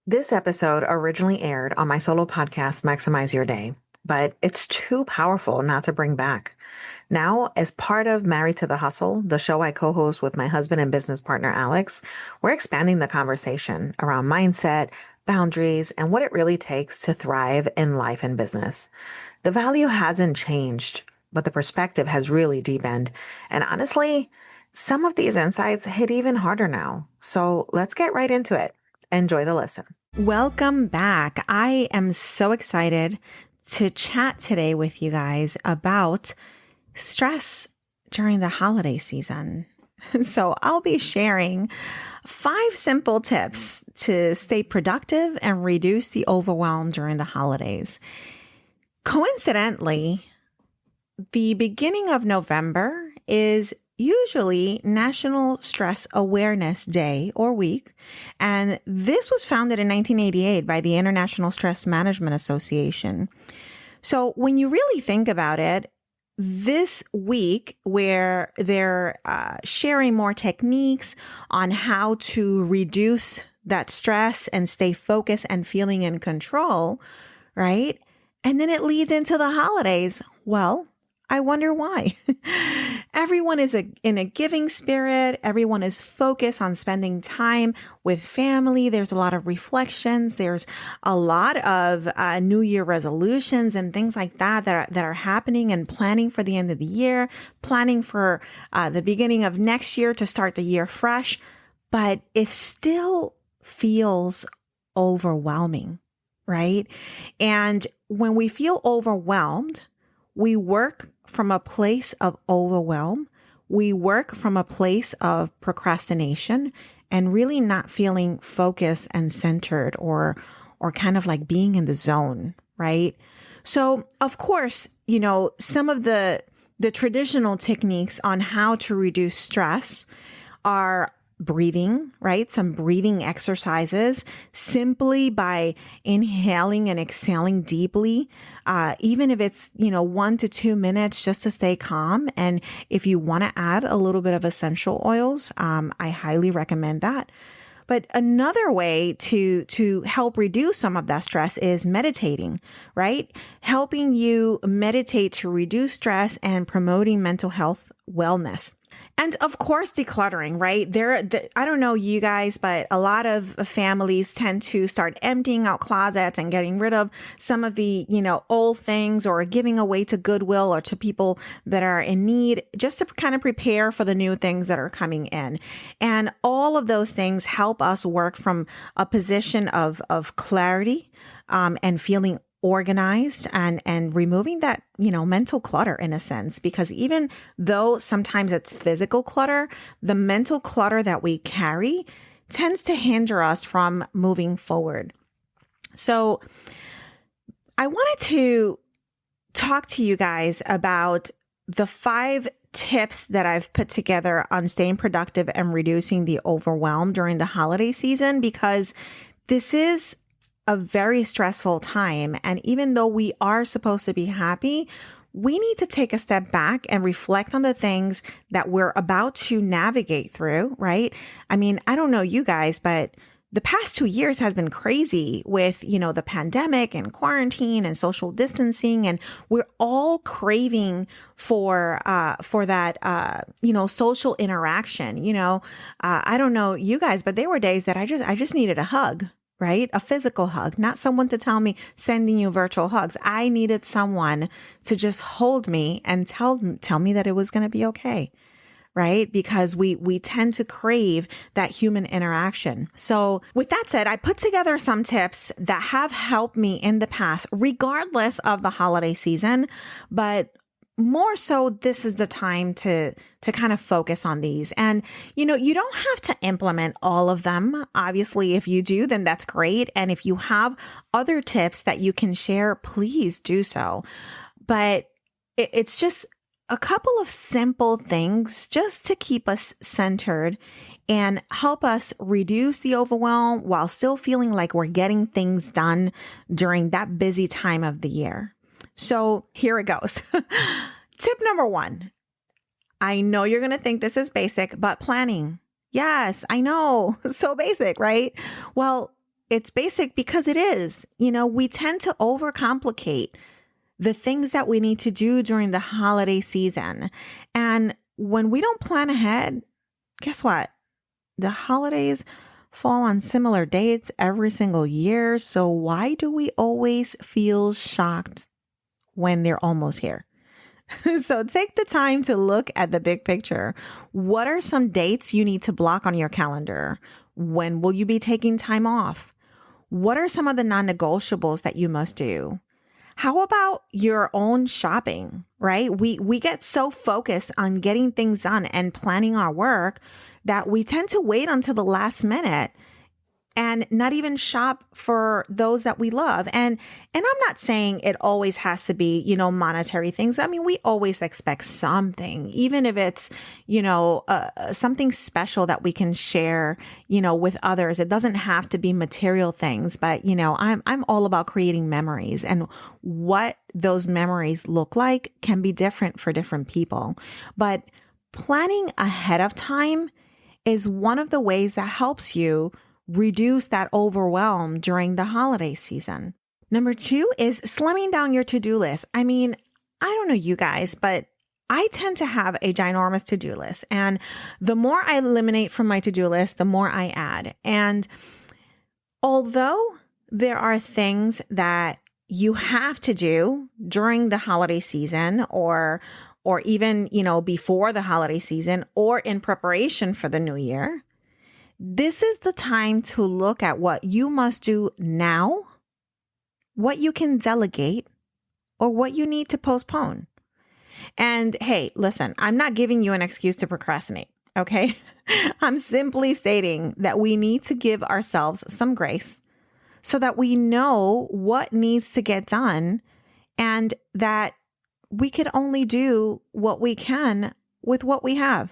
This episode originally aired on my solo podcast, Maximize Your Day, but it's too powerful not to bring back. Now, as part of Married to the Hustle, the show I co host with my husband and business partner, Alex, we're expanding the conversation around mindset, boundaries, and what it really takes to thrive in life and business. The value hasn't changed, but the perspective has really deepened. And honestly, some of these insights hit even harder now. So let's get right into it. Enjoy the listen. Welcome back. I am so excited to chat today with you guys about stress during the holiday season. So I'll be sharing 5 simple tips to stay productive and reduce the overwhelm during the holidays. Coincidentally, the beginning of November is usually National Stress Awareness Day or Week. And this was founded in 1988 by the International Stress Management Association. So when you really think about it, this week where they're sharing more techniques on how to reduce that stress and stay focused and feeling in control, right? And then it leads into the holidays. Well, I wonder why. Everyone is in a giving spirit. Everyone is focused on spending time with family. There's a lot of reflections. There's a lot of New Year resolutions and things like that are happening and planning for the end of the year, planning for the beginning of next year to start the year fresh. But it still feels overwhelming, right? And when we feel overwhelmed, we work from a place of overwhelm. We work from a place of procrastination and really not feeling focused and centered or kind of like being in the zone, right? So, of course, some of the traditional techniques on how to reduce stress are breathing, right? Some breathing exercises simply by inhaling and exhaling deeply, even if it's, 1 to 2 minutes just to stay calm. And if you want to add a little bit of essential oils, I highly recommend that. But another way to help reduce some of that stress is meditating, right? Helping you meditate to reduce stress and promoting mental health wellness. And of course, decluttering, right? I don't know you guys, but a lot of families tend to start emptying out closets and getting rid of some of the, old things or giving away to Goodwill or to people that are in need just to kind of prepare for the new things that are coming in. And all of those things help us work from a position of clarity, and feeling organized and removing that, mental clutter in a sense, because even though sometimes it's physical clutter, the mental clutter that we carry tends to hinder us from moving forward. So I wanted to talk to you guys about the 5 tips that I've put together on staying productive and reducing the overwhelm during the holiday season, because this is a very stressful time. And even though we are supposed to be happy, we need to take a step back and reflect on the things that we're about to navigate through, right? I mean, I don't know you guys, but the past 2 years has been crazy with, the pandemic and quarantine and social distancing. And we're all craving for that, social interaction. I don't know you guys, but there were days that I just needed a hug. Right? A physical hug, not someone to tell me, sending you virtual hugs. I needed someone to just hold me and tell me that it was going to be okay. Right? Because we tend to crave that human interaction. So with that said, I put together some tips that have helped me in the past, regardless of the holiday season, but more so, this is the time to kind of focus on these. And, you don't have to implement all of them. Obviously, if you do, then that's great. And if you have other tips that you can share, please do so. But it's just a couple of simple things just to keep us centered and help us reduce the overwhelm while still feeling like we're getting things done during that busy time of the year. So here it goes. Tip number 1. I know you're going to think this is basic, but planning. Yes, I know. So basic, right? Well, it's basic because it is. We tend to overcomplicate the things that we need to do during the holiday season. And when we don't plan ahead, guess what? The holidays fall on similar dates every single year. So why do we always feel shocked when they're almost here? So take the time to look at the big picture. What are some dates you need to block on your calendar? When will you be taking time off? What are some of the non-negotiables that you must do? How about your own shopping, right? We get so focused on getting things done and planning our work that we tend to wait until the last minute and not even shop for those that we love. And I'm not saying it always has to be, monetary things. I mean, we always expect something, even if it's, something special that we can share, with others. It doesn't have to be material things, but, I'm all about creating memories, and what those memories look like can be different for different people. But planning ahead of time is one of the ways that helps you reduce that overwhelm during the holiday season. Number 2 is slimming down your to-do list. I mean, I don't know you guys, but I tend to have a ginormous to-do list. And the more I eliminate from my to-do list, the more I add. And although there are things that you have to do during the holiday season or even, before the holiday season or in preparation for the new year, this is the time to look at what you must do now, what you can delegate, or what you need to postpone. And hey, listen, I'm not giving you an excuse to procrastinate, okay? I'm simply stating that we need to give ourselves some grace so that we know what needs to get done and that we could only do what we can with what we have.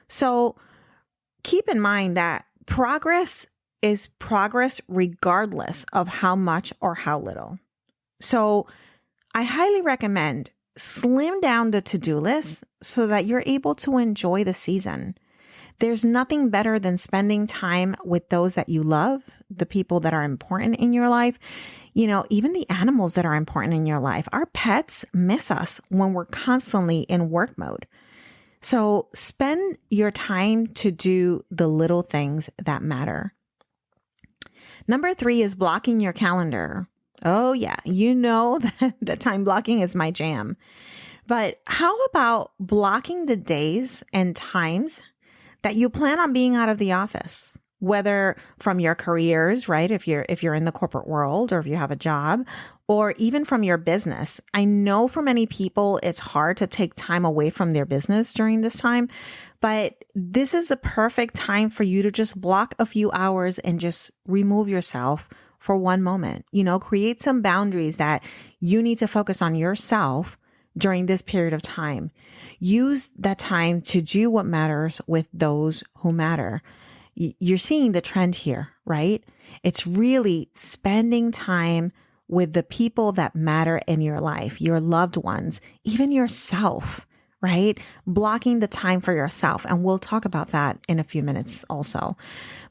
So keep in mind that progress is progress regardless of how much or how little. So I highly recommend slim down the to-do list so that you're able to enjoy the season. There's nothing better than spending time with those that you love, the people that are important in your life, even the animals that are important in your life. Our pets miss us when we're constantly in work mode. So spend your time to do the little things that matter. Number 3 is blocking your calendar. Oh yeah, that time blocking is my jam. But how about blocking the days and times that you plan on being out of the office? Whether from your careers, right? If you're in the corporate world or if you have a job, or even from your business. I know for many people, it's hard to take time away from their business during this time, but this is the perfect time for you to just block a few hours and just remove yourself for one moment. Create some boundaries that you need to focus on yourself during this period of time. Use that time to do what matters with those who matter. You're seeing the trend here, right? It's really spending time with the people that matter in your life, your loved ones, even yourself, right? Blocking the time for yourself. And we'll talk about that in a few minutes also.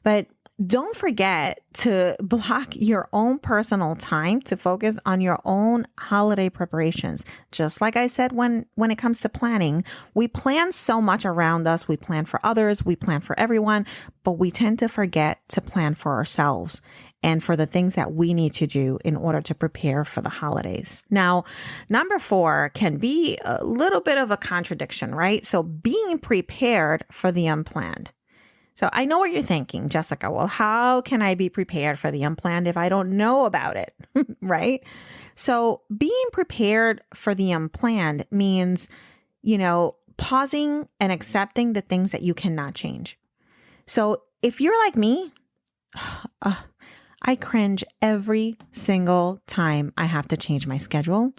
But don't forget to block your own personal time to focus on your own holiday preparations. Just like I said, when it comes to planning, we plan so much around us. We plan for others, we plan for everyone, but we tend to forget to plan for ourselves and for the things that we need to do in order to prepare for the holidays. Now, number 4 can be a little bit of a contradiction, right? So being prepared for the unplanned. So I know what you're thinking, Jessica. Well, how can I be prepared for the unplanned if I don't know about it, right? So being prepared for the unplanned means, pausing and accepting the things that you cannot change. So if you're like me, I cringe every single time I have to change my schedule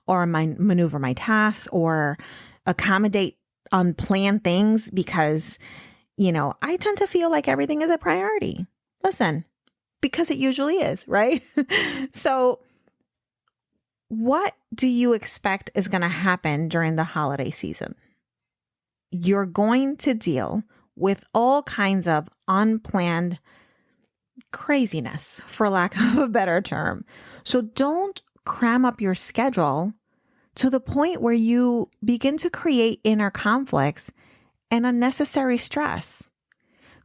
or maneuver my tasks or accommodate unplanned things because I tend to feel like everything is a priority. Listen, because it usually is, right? So what do you expect is going to happen during the holiday season? You're going to deal with all kinds of unplanned craziness, for lack of a better term. So don't cram up your schedule to the point where you begin to create inner conflicts and unnecessary stress.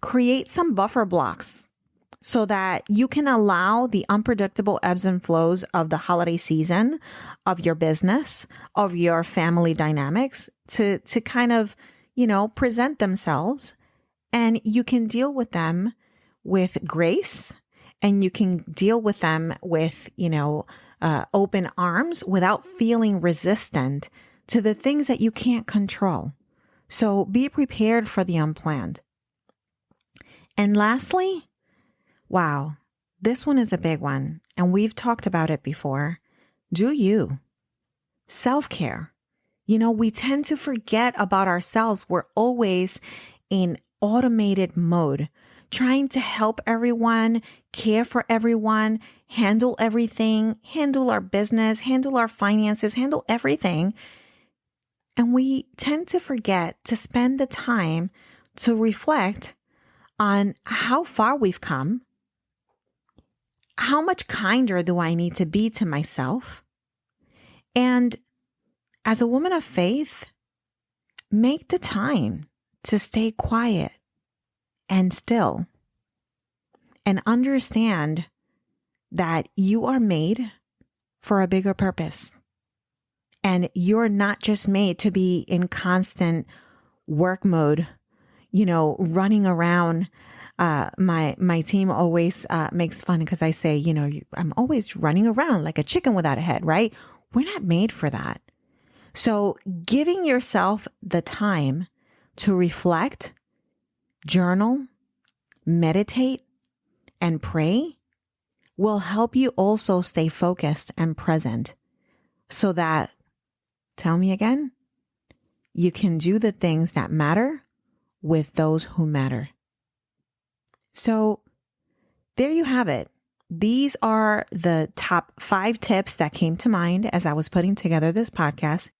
Create some buffer blocks so that you can allow the unpredictable ebbs and flows of the holiday season, of your business, of your family dynamics to kind of, present themselves, and you can deal with them with grace, and you can deal with them with, open arms without feeling resistant to the things that you can't control. So be prepared for the unplanned. And lastly, wow, this one is a big one, and we've talked about it before. Do you? Self-care. We tend to forget about ourselves. We're always in automated mode, trying to help everyone, care for everyone, handle everything, handle our business, handle our finances, handle everything. And we tend to forget to spend the time to reflect on how far we've come. How much kinder do I need to be to myself? And as a woman of faith, make the time to stay quiet and still and understand that you are made for a bigger purpose. And you're not just made to be in constant work mode, running around. My team always makes fun because I say, I'm always running around like a chicken without a head, right? We're not made for that. So giving yourself the time to reflect, journal, meditate, and pray will help you also stay focused and present so that, tell me again, you can do the things that matter with those who matter. So there you have it. These are the top 5 tips that came to mind as I was putting together this podcast.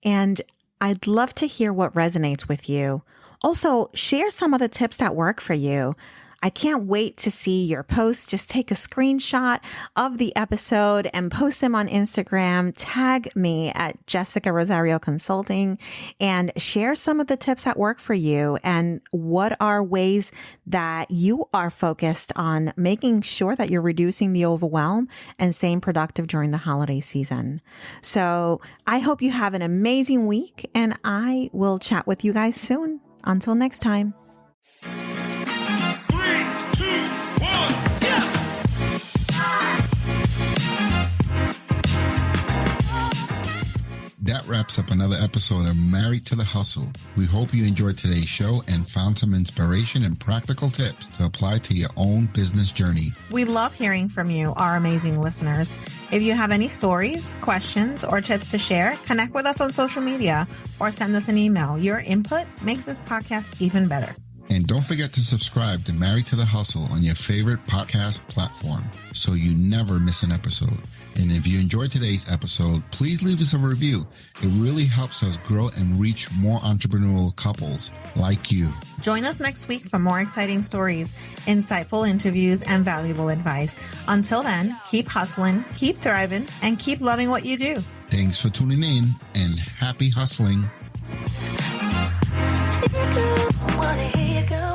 And I'd love to hear what resonates with you. Also, share some of the tips that work for you. I can't wait to see your posts. Just take a screenshot of the episode and post them on Instagram. Tag me at Jessica Rosario Consulting and share some of the tips that work for you and what are ways that you are focused on making sure that you're reducing the overwhelm and staying productive during the holiday season. So I hope you have an amazing week, and I will chat with you guys soon. Until next time. That wraps up another episode of Married to the Hustle. We hope you enjoyed today's show and found some inspiration and practical tips to apply to your own business journey. We love hearing from you, our amazing listeners. If you have any stories, questions, or tips to share, connect with us on social media or send us an email. Your input makes this podcast even better. And don't forget to subscribe to Married to the Hustle on your favorite podcast platform so you never miss an episode. And if you enjoyed today's episode, please leave us a review. It really helps us grow and reach more entrepreneurial couples like you. Join us next week for more exciting stories, insightful interviews, and valuable advice. Until then, keep hustling, keep thriving, and keep loving what you do. Thanks for tuning in, and happy hustling. Wanna hear you go.